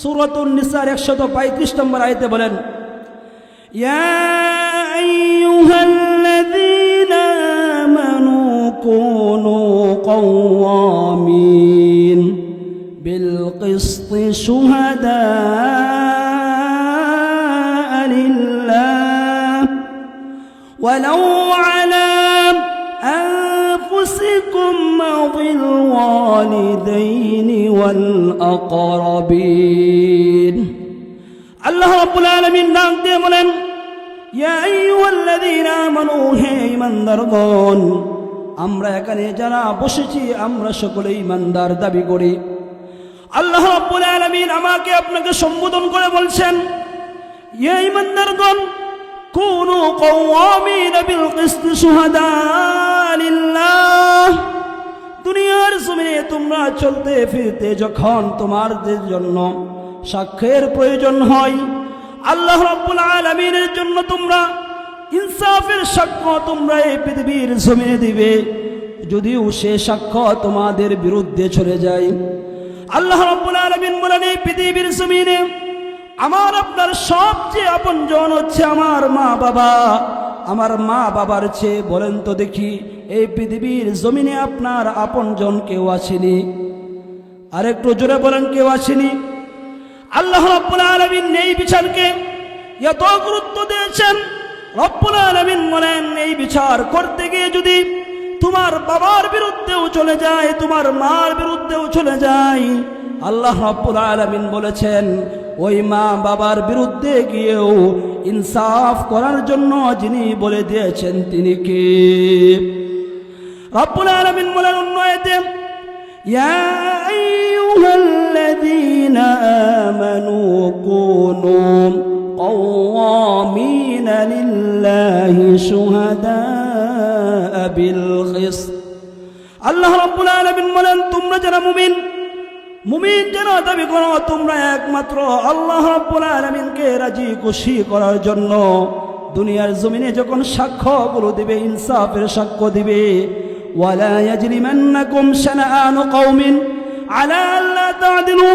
সূরাতুন নিসার 135 নম্বর আয়াতে বলেন, ইয়া আইয়ুহাল্লাযীনা আমানু কুনু কওয়ামিন বিল কিসতি শুহাদাআ লিল্লাহ ওয়ালাউ আলা أنفسكم أو الوالدين والأقربين الله رب العالمين ডাক দিয়ে বলেন, ইয়া আইয়ুহাল্লাযীনা আমানু হে ঈমানদারগণ, আমরা এখানে যারা বসেছি আমরা সকলেই ঈমানদার দাবি করি। আল্লাহ রাব্বুল আলামিন আমাকে আপনাকে সম্বোধন করে বলছেন, ইয়া ঈমানদারগণ, কুনু কওয়ামিন বিল কিসতি শুহাদা লিল্লাহ। দুনিয়ার জমিনে তোমরা চলতে ফিরতে যখন তোমাদের জন্য সাক্ষ্যের প্রয়োজন হয়, আল্লাহ রাব্বুল আলামিনের জন্য তোমরা ইনসাফের সাক্ষ্য তোমরা এই পৃথিবীর জমিনে দিবে। যদিও সে সাক্ষ্য তোমাদের বিরুদ্ধে চলে যায়, আল্লাহ রাব্বুল আলামিন বলেন, এই পৃথিবীর জমিনে আমার আপনার সবচেয়ে আপনজন হচ্ছে আমার মা বাবা। আমার মা বাবার চেয়ে বলেন তো দেখি এই পৃথিবীর জমিনে আপনার আপনজন কেউ আসেনি? আরেকটু জোরে বলেন, কেউ আসেনি? আল্লাহ রাব্বুল আলামিন এই বিচারকে এত গুরুত্ব দিয়েছেন। রব্বুল আলামিন বলেন, এই বিচার করতে গিয়ে যদি তোমার বাবার বিরুদ্ধেও চলে যায়, তোমার মার বিরুদ্ধেও চলে যায়, আল্লাহ রাব্বুল আলামিন বলেছেন ওই মা বাবার বিরুদ্ধে গিয়েও ইনসাফ করার জন্য যিনি বলে দিয়েছেন তিনি কে? রব্বুল আলামিন বলেন অন্য আয়াতে, ইয়া আইয়ুহাল্লাযীনা আমানু কুনু কওয়ামিনা লিল্লাহি শুহাদাআ বিল কিসত। আল্লাহ রাব্বুল আলামিন বলেন, তোমরা যারা মুমিন যেন দাবি করো তোমরা একমাত্র আল্লাহ রাব্বুল আলামিনকে রাজি খুশি করার জন্য দুনিয়ার জমিনে যখন সাক্ষ্যগুলো দিবে, ইনসাফের সাক্ষ্য দিবে। ওয়ালা ইয়াজরিমান্নাকুম শানাআনু কওমিন আলা আল্লা তা'দিলু,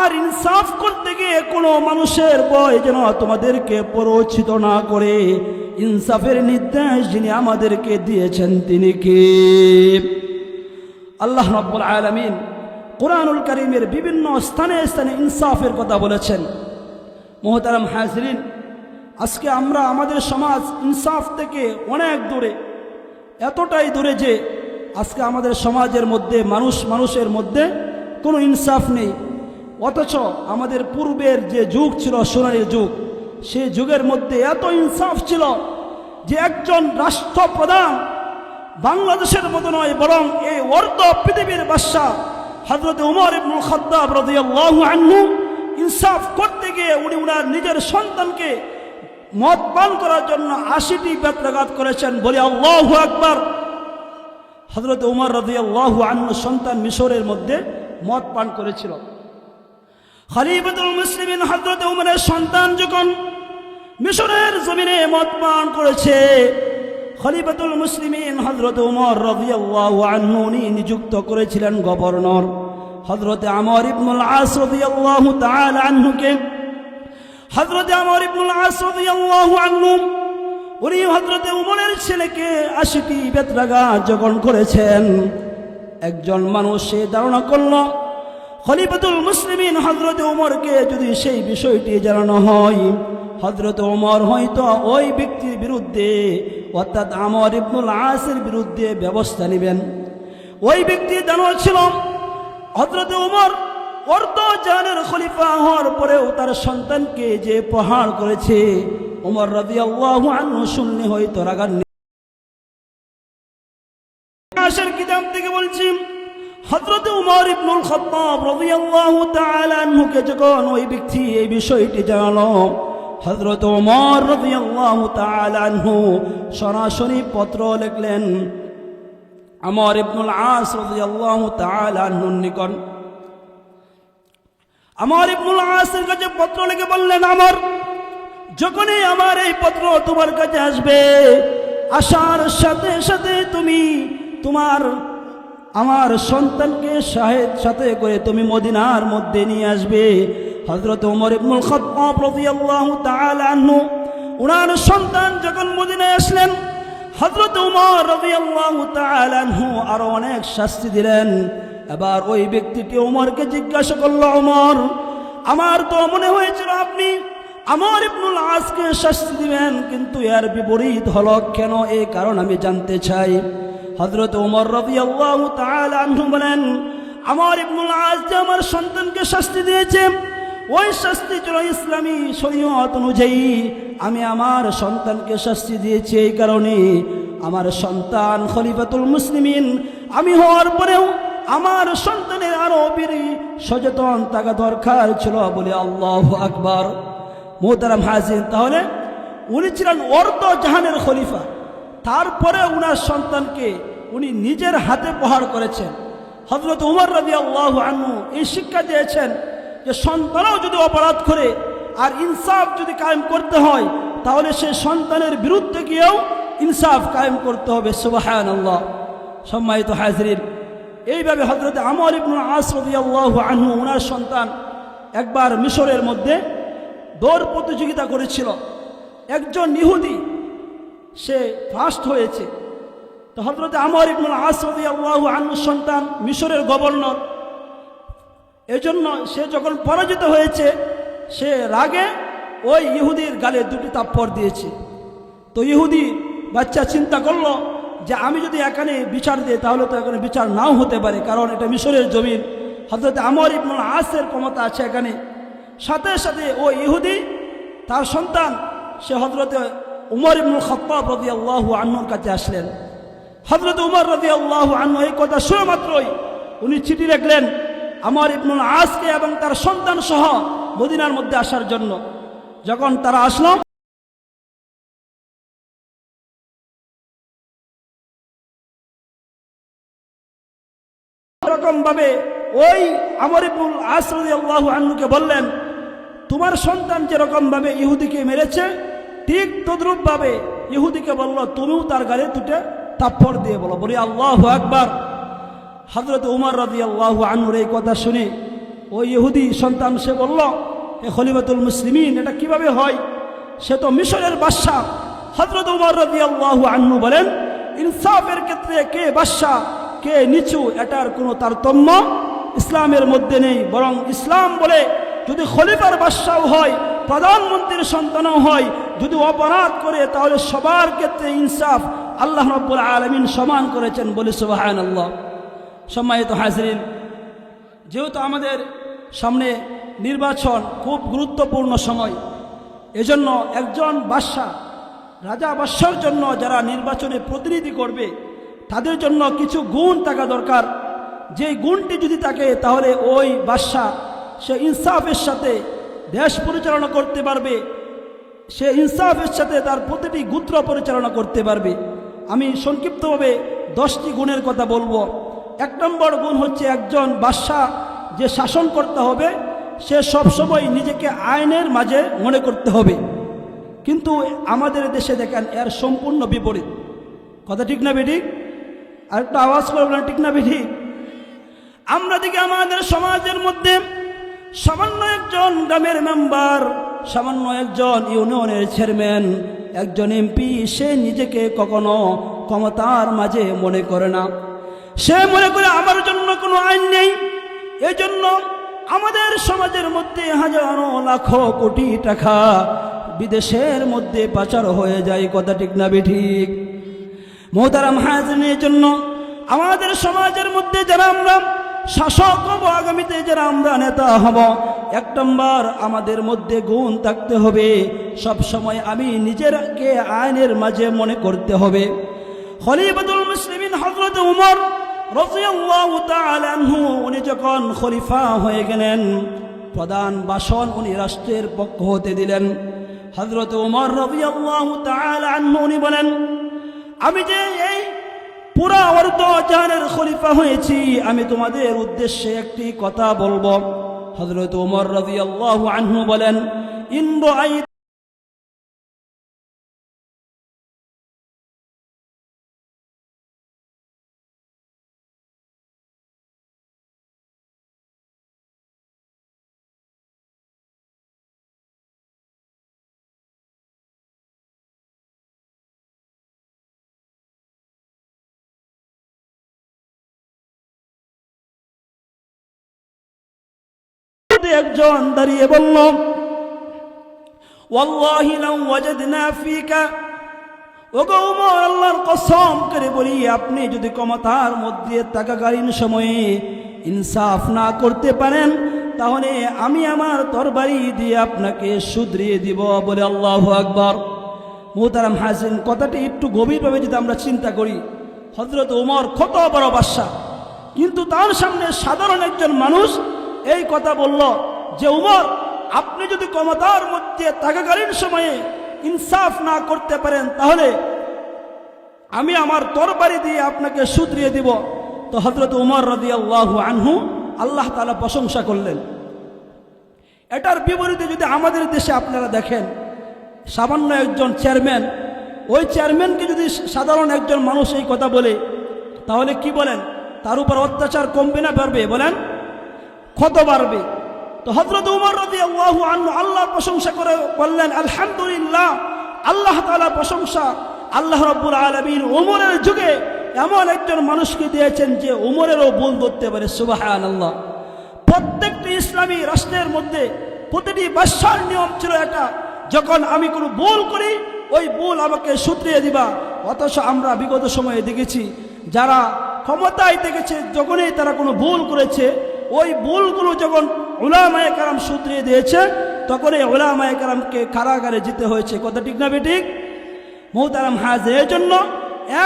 আর ইনসাফ করতে গিয়ে কোনো মানুষের ভয় যেন তোমাদেরকে পরোচিত না করে। ইনসাফের নির্দেশ যিনি আমাদেরকে দিয়েছেন তিনি কে? আল্লাহ রাব্বুল আলামিন কুরআনুল কারীমের বিভিন্ন স্থানে স্থানে ইনসাফের কথা বলেছেন। মুহতারাম হাজিরিন, আজকে আমরা আমাদের সমাজ ইনসাফ থেকে অনেক দূরে, এতটাই দূরে যে আজকে আমাদের সমাজের মধ্যে মানুষের মধ্যে কোনো ইনসাফ নেই। অথচ আমাদের পূর্বের যে যুগ ছিল, সোনালী যুগ, সেই যুগের মধ্যে এত ইনসাফ ছিল যে একজন রাষ্ট্রপ্রধান বাংলাদেশের মতো নয়, বরং এই অর্ধ পৃথিবীর বাদশা হযরত উমর ইবনুল খাত্তাব রাদিয়াল্লাহু আনহু ইনসাফ করতে গিয়ে উনার নিজের সন্তানকে মদ পান করার জন্য 80টি বেত্রাঘাত করেছেন। বলি আল্লাহু আকবার। হযরত উমর রাদিয়াল্লাহু আনহু সন্তান মিশরের মধ্যে মদ পান করেছিল। খলিফাতুল মুসলিমিন হযরত উমরের সন্তান যখন মিশরের জমিনে মদ পান করেছে, খলিফাতুল মুসলিমিন হযরত উমর রাদিয়াল্লাহু আনহু নিযুক্ত করেছিলেন গভর্নর হযরত আমর ইবনুল আস রাদিয়াল্লাহু তাআলা আনহুকে। হযরত আমর ইবনুল আস রাদিয়াল্লাহু আনহু উনি হযরত উমরের ছেলেকে 80টি বেত্রাঘাত যখন করেছেন, একজন মানুষ সে ধারণা করল খলিফাতুল মুসলিমিন হযরত উমরকে যদি সেই বিষয়টি জানানো হয়, হযরত উমর হয়তো ওই ব্যক্তির বিরুদ্ধে অর্থাৎ আমর ইবনুল আসের বিরুদ্ধে ব্যবস্থা নেবেন। ওই ব্যক্তি জানা ছিল হযরত উমর অর্ধ জাহানের খলিফা হওয়ার পরেও তার সন্তানকে যে প্রহার করেছে, উমর রাদিয়াল্লাহু আনহু শুনলে হয়তো রাগান্বিত। আশের কিতাব থেকে বলছি, হযরত উমর ইবনুল খাত্তাব রাদিয়াল্লাহু তাআলা আনহুকে যখন ওই ব্যক্তি এই বিষয়টি জানালো, হযরত উমর রাদিয়াল্লাহু তাআলা আনহু সরাসরি পত্র লিখলেন আমর ইবনুল আস রাদিয়াল্লাহু তাআলা আনহুর নিকট। আমর ইবনুল আসের কাছে পত্র লিখে বললেন, আমর, যখনই আমার এই পত্র তোমার কাছে আসবে, আসার সাথে সাথে তুমি আমার সন্তানকে সাথে করে তুমি মদিনার মধ্যে নিয়ে আসবে। হযরত ওমর ইবনুল খাত্তাব রাদিয়াল্লাহু তাআলা আনহু উনার সন্তান যখন মদিনায় আসলেন, হযরত ওমর রাদিয়াল্লাহু তাআলা আনহু আরো অনেক শাস্তি দিলেন। এবার ওই ব্যক্তিটি ওমরকে জিজ্ঞাসা করল, ওমর, আমার তো মনে হয়েছিল আপনি আমর ইবনুল আসকে শাস্তি দিবেন, কিন্তু এর বিপরীত হলো কেন, এই কারণ আমি জানতে চাই। হযরত ওমর রাদিয়াল্লাহু তাআলা আনহু বলেন, আমর ইবনুল আস যে আমার সন্তানকে শাস্তি দিয়েছে, ওই শাস্তি ছিল ইসলামী শরীয়ত অনুযায়ী। আমি আমার সন্তানকে শাস্তি দিয়েছি এই কারণে আমার সন্তান খলিফাতুল মুসলিমিন আমি হওয়ার পরেও আমার সন্তানের আরো বেশি সচেতন থাকা দরকার ছিল বলে। আল্লাহু আকবার। মুহতারাম হাজির, তাহলে উনি ছিলেন অর্ধ জাহানের খলিফা, তারপরে উনার সন্তানকে উনি নিজের হাতে প্রহার করেছেন। হযরত ওমর রাদিয়াল্লাহু আনহু এই শিক্ষা দিয়েছেন যে সন্তানও যদি অপরাধ করে আর ইনসাফ যদি কায়েম করতে হয়, তাহলে সে সন্তানের বিরুদ্ধে গিয়েও ইনসাফ কায়েম করতে হবে। সুবহানাল্লাহ। সম্মানিত হাজিরিন, এইভাবে হযরত আমর ইবনুল আস রাদিয়াল্লাহু আনহু ওনার সন্তান একবার মিশরের মধ্যে দৌড় প্রতিযোগিতা করেছিল। একজন ইহুদি সে ফার্স্ট হয়েছে। তো হযরত আমর ইবনুল আস রাদিয়াল্লাহু আনহু সন্তান মিশরের গভর্নর, এজন্য সে যখন পরাজিত হয়েছে সে রাগে ওই ইহুদির গালে দুটি থাপ্পড় দিয়েছে। তো ইহুদি বাচ্চা চিন্তা করলো যে আমি যদি এখানে বিচার দিই তাহলে তো এখানে বিচার নাও হতে পারে, কারণ এটা মিশরের জমিন, হযরত আমর ইবনুল আসের ক্ষমতা আছে এখানে। সাথে সাথে ওই ইহুদি তার সন্তান সে হযরত উমর ইবনুল খাত্তাব রাদিয়াল্লাহু আনহুর কাছে আসলেন। হযরত উমর রাদিয়াল্লাহু আনহু এই কথা শুনে মাত্রই উনি চিঠি লিখলেন আমর ইবনুল আসকে এবং তার সন্তান সহ মদিনার মধ্যে আসার জন্য। যখন তারা আসলো, এরকম ভাবে ওই আমর ইবনুল আস রাদিয়াল্লাহু আনহুকে বললেন, তোমার সন্তান যেরকম ভাবে ইহুদিকে মেরেছে ঠিক তদ্রূপ ভাবে ইহুদিকে বলল তুমিও তার গালে দুটো থাপ্পড় দিয়ে বলো। বলি আল্লাহু আকবার। হযরত উমর রাদিয়াল্লাহু আনহুর এই কথা শুনে ওই ইহুদি সন্তান সে বলল, এ খলিফাতুল মুসলিমিন এটা কিভাবে হয়, সে তো মিশরের বাদশা। হযরত উমর রাদিয়াল্লাহু আনহু বলেন, ইনসাফের ক্ষেত্রে কে বাদশা কে নিচু এটার কোনো তারতম্য ইসলামের মধ্যে নেই, বরং ইসলাম বলে যদি খলিফার বাদশাও হয়, প্রধানমন্ত্রীর সন্তানও হয়, যদি অপরাধ করে তাহলে সবার ক্ষেত্রে ইনসাফ আল্লাহ রাব্বুল আলামিন সমান করেছেন। বলি সুবহানাল্লাহ। সম্মানিত হাজিরিন, যেহেতু আমাদের সামনে নির্বাচন খুব গুরুত্বপূর্ণ সময়, এজন্য একজন বাদশা রাজা বাদশার জন্য যারা নির্বাচনে প্রতিনিধি করবে তাদের জন্য কিছু গুণ থাকা দরকার। যে গুণটি যদি থাকে তাহলে ওই বাদশা সে ইনসাফের সাথে দেশ পরিচালনা করতে পারবে, সে ইনসাফের সাথে তার প্রতিটি গোত্র পরিচালনা করতে পারবে। আমি সংক্ষিপ্তভাবে 10টি গুণের কথা বলবো। 1 নম্বর গুণ হচ্ছে একজন বাদশা যে শাসন করতে হবে সে সবসময় নিজেকে আইনের মাঝে মনে করতে হবে। কিন্তু আমাদের দেশে দেখেন এর সম্পূর্ণ বিপরীত। কথা ঠিক না বেঠিক? আরেকটা আওয়াজ করে বলেন ঠিক না বেঠিক? আমরা দেখি আমাদের সমাজের মধ্যে সামান্য একজন গ্রামের মেম্বার, সামান্য একজন ইউনিয়নের চেয়ারম্যান, একজন এমপি, সে নিজেকে কখনো ক্ষমতার মাঝে মনে করে না। সে মনে করে আমার জন্য কোনো আইন নেই। এজন্য আমাদের সমাজের মধ্যে হাজারো লাখো কোটি টাকা বিদেশের মধ্যে পাচার হয়ে যায়। কথা ঠিক না বেঠিক? মুহতারাম হাজিরিনের জন্য আমাদের সমাজের মধ্যে যারা আমরা শাসক হব, আগামীতে যারা আমরা নেতা হব, 1 নম্বর আমাদের মধ্যে গুণ থাকতে হবে, সব সময় আমি নিজেরকে আইনের মাঝে মনে করতে হবে। খলিফাতুল মুসলিমিন হযরত উমর রাদিয়াল্লাহু তাআলা আনহু উনি যখন খলিফা হয়ে গেলেন, প্রধান ভাষণ উনি রাষ্ট্রের পক্ষ হতে দিলেন। হযরত উমর রাদিয়াল্লাহু তাআলা আনহু উনি বলেন, আমি যে এই পুরা অর্ধ জাহানের খলিফা হয়েছি, আমি তোমাদের উদ্দেশ্যে একটি কথা বলবো। হযরত উমর রাদিয়াল্লাহু আনহু বলেন, ইন একজন দাঁড়িয়ে বলল, ওয়াল্লাহি লাউ ওয়াজাদনা ফিকা, ওগো উমর, আল্লাহর কসম করে বলি, আপনি যদি ক্ষমতার মধ্যে থাকাকালীন সময়ে ইনসাফ না করতে পারেন, তাহলে আমি আমার তরবারি দিয়ে আপনাকে শুধরিয়ে দিব। বলে আল্লাহু আকবার। মুহতারাম হাজিরিন, কথাটি একটু গভীরভাবে যদি আমরা চিন্তা করি, হযরত উমর কত বড় বাদশা, কিন্তু তার সামনে সাধারণ একজন মানুষ এই কথা বলল যে, উমর, আপনি যদি ক্ষমতার মধ্যে থাকাকালীন সময়ে ইনসাফ না করতে পারেন, তাহলে আমি আমার তরবারি দিয়ে আপনাকে শুধরিয়ে দিব। তো হযরত উমর রাদিয়াল্লাহু আনহু আল্লাহ তাআলা প্রশংসা করলেন। এটার বিপরীতে যদি আমাদের দেশে আপনারা দেখেন, সামান্য একজন চেয়ারম্যান, ওই চেয়ারম্যানকে যদি সাধারণ একজন মানুষ এই কথা বলে, তাহলে কি বলেন, তার উপর অত্যাচার কমবে না বাড়বে? বলেন, কত বাড়বে? তো হযরত উমর রাদিয়াল্লাহু আনহু আল্লাহর প্রশংসা করে বললেন, আলহামদুলিল্লাহ, আল্লাহ তাআলা প্রশংসা, আল্লাহ রাব্বুল আলামিন উমরের যুগে এমন একজন মানুষকে দিয়েছেন যে উমরেরও ভুল ধরতে পারে। সুবহানাল্লাহ। প্রত্যেকটি ইসলামী রাষ্ট্রের মধ্যে প্রতিটি বাদশার নিয়ম ছিল এটা, যখন আমি কোনো ভুল করি ওই ভুল আমাকে শুধরিয়ে দিবা। অথচ আমরা বিগত সময়ে দেখেছি, যারা ক্ষমতায় দেখেছে, যখনই তারা কোনো ভুল করেছে, ওই ভুলগুলো যখন উলামায়ে কেরাম শুধরিয়ে দিয়েছে, তখনই উলামায়ে কেরামকে কারাগারে যেতে হয়েছে। কথা ঠিক না বেঠিক? মুহতারাম হাজির, এই জন্য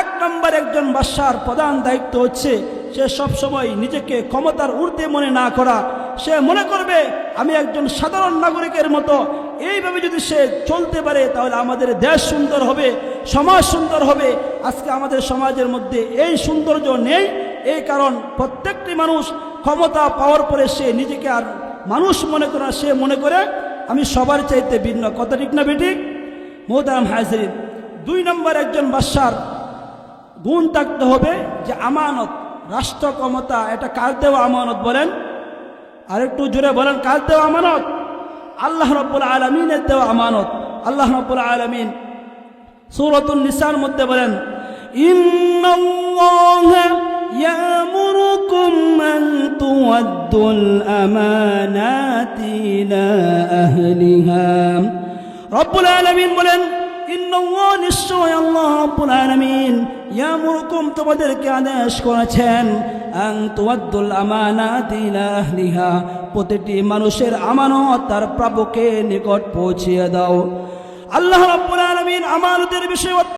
এক নম্বর একজন বাদশার প্রধান দায়িত্ব হচ্ছে সে সবসময় নিজেকে ক্ষমতার ঊর্ধ্বে মনে না করা। সে মনে করবে আমি একজন সাধারণ নাগরিকের মতো। এইভাবে যদি সে চলতে পারে, তাহলে আমাদের দেশ সুন্দর হবে, সমাজ সুন্দর হবে। আজকে আমাদের সমাজের মধ্যে এই সৌন্দর্য নেই। এই কারণ প্রত্যেকটি মানুষ ক্ষমতা পাওয়ার পরে সে নিজেকে আর মানুষ মনে করে, সে মনে করে আমি সবার চাইতে ভিন্ন। কথা ঠিক না বেঠিক? মুহতারাম হাজিরিন, দুই নম্বর একজন বাদশার গুণ থাকতে হবে যে আমানত। রাষ্ট্র ক্ষমতা এটা কার দেওয়া আমানত? বলেন, আর একটু জোরে বলেন, কার দেওয়া আমানত? আল্লাহ রাব্বুল আলামিনের দেওয়া আমানত। আল্লাহ রাব্বুল আলামিন সূরাতুন নিসার মধ্যে বলেন, ইন্নাল্লাহা ইয়ামুরুকুম আন তুআদ্দুল আমানাতি ইলা আহলিহা। রব্বুল আলামিন বলেন, ইন্নাল্লাহ, নিশ্চয় আল্লাহ রাব্বুল আলামিন, ইয়ামুরুকুম, তোমাদেরকে আদেশ করেছেন, আন তুআদ্দুল আমানাতি ইলা আহলিহা, প্রতিটি মানুষের আমানত তার প্রাপকের নিকট পৌঁছিয়ে দাও। আল্লাহ রাব্বুল আলামিন আমানতের বিষয়ে